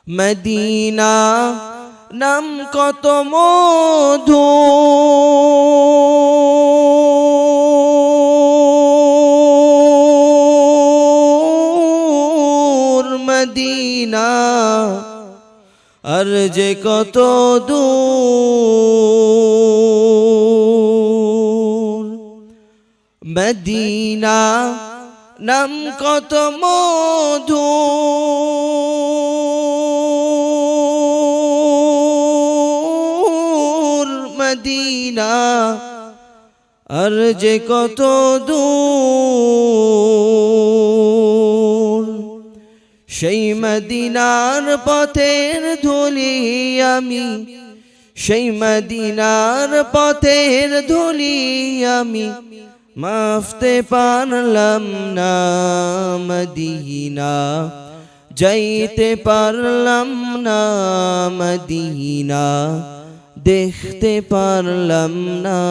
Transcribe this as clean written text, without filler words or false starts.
Medina নাম কত মধু, Medina আর যে কত দূর। মদিনা নাম কত মধু, মদিনা আর যে কত দূর। সেই মদিনার পথের ধুলি আমি, সেই মদিনার পথের ধুলি আমি মাফতে পারলাম না। মদিনা যাইতে পারলাম না, মদিনা দেখতে পারলাম না।